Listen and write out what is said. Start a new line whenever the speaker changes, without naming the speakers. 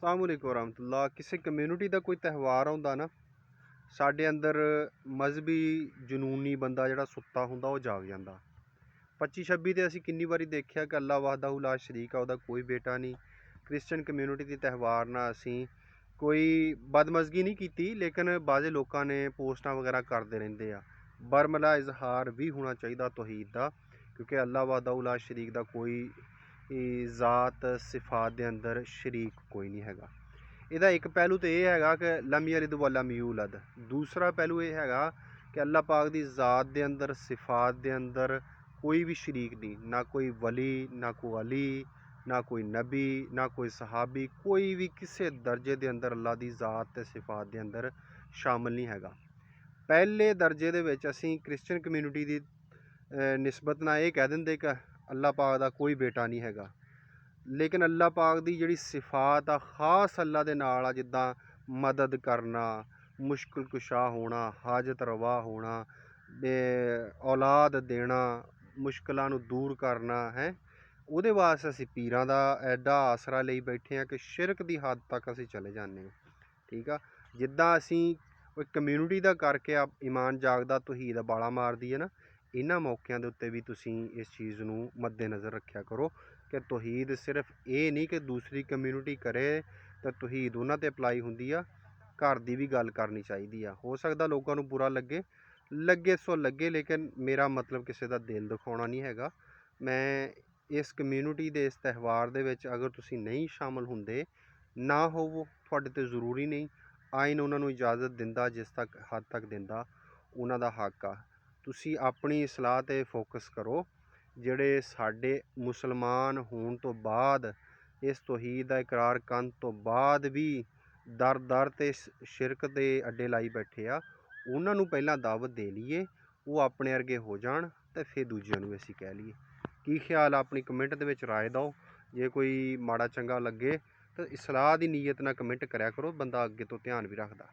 अस्सलामुअलैकुम वरहमतुल्लाह। किसी कम्यूनिटी का कोई त्यौहार आउंदा ना, साडे अंदर मजहबी जुनूनी बंदा जिहड़ा सुत्ता हुंदा ओह जाग जांदा। 25-26 ते असीं किन्नी वारी देखिआ कि अल्लाह वहदहू ला शरीक आ, उहदा कोई बेटा नहीं। क्रिश्चन कम्यूनिटी के त्यौहार नाल असीं कोई बदमज़गी नहीं कीती, लेकिन बाज़े लोकां ने पोस्टां वगैरह करदे रहिंदे आ। बरमला इजहार भी होना चाहिए तौहीद दा, क्योंकि अल्लाह वहदहू ला शरीक दा कोई ज़ात सिफात के अंदर शरीक कोई नहीं हैगा। ਇਹਦਾ एक पहलू तो यह है कि लम यलिद व लम यूलद। दूसरा पहलू यह है कि अल्लाह पाक की ज़ात के अंदर सिफात के अंदर कोई भी शरीक नहीं, ना कोई वली, ना कोई अली, ना कोई नबी, ना कोई सहाबी, कोई भी किसी दर्जे के अंदर अल्लाह की ज़ात ते सिफात के अंदर शामिल नहीं हैगा। पहले दर्जे के विच असीं क्रिश्चन कम्यूनिटी की निस्बत नाल ये कह दिंदे कि अल्लाह पाक का कोई बेटा नहीं हैगा। लेकिन अल्लाह पाक की जिहड़ी सिफात आ खास अल्लाह दे नाल आ, जिद्दां मदद करना, मुश्किल कुशा होना, हाजत रवा होना, औलाद देना, मुश्किलों नूं दूर करना है। ਉਹਦੇ वास्ते असीं पीरां दा एडा आसरा लई बैठे हैं कि शिरक की हद तक असीं चले जाने। ठीक आ, जिद्दां असीं कम्यूनिटी का करके ईमान जागदा तौहीद बाला मारदी है ना, इन्हां मौक़िਆਂ ਦੇ ਉੱਤੇ भी तुसीं इस चीज़ ਨੂੰ मद्देनज़र रखिया करो कि तौहीद सिर्फ ये नहीं कि दूसरी कम्यूनिटी करे तो तौहीद उन्हां ते अप्लाई हुंदी आ, घर की भी गल करनी चाहिए आ। हो सकता लोगों को बुरा लगे सो लगे, लेकिन मेरा मतलब किसी का दिल दुखाना नहीं हैगा। मैं इस कम्यूनिटी के इस त्यौहार दे विच अगर तुसीं नहीं शामिल हुंदे, ना होवो, तुहाडे ते ज़रूरी नहीं। आइन उन्हां नूं इजाज़त दिंदा, जिस तक हद तक दिंदा उन्हां दा हक आ। तुसीं अपनी इसलाह ते फोकस करो। ਜਿਹੜੇ ਸਾਡੇ मुसलमान होने तो बाद, इस तौहीद का इकरार करन तो बाद भी दर दर ते शिरक के अड्डे लाई बैठे आ, उन्हां नूं पहलां दावत दे लईए, वो अपने अर्गे हो जाण ते फिर दूजिआं नूं असीं कह लईए। की ख्याल आ? अपनी कमेंट दे विच राय दो। जे कोई माड़ा चंगा लगे तो इसलाह की नीयत नाल कमेंट करया करो, बंदा अगे तो ध्यान भी रखदा।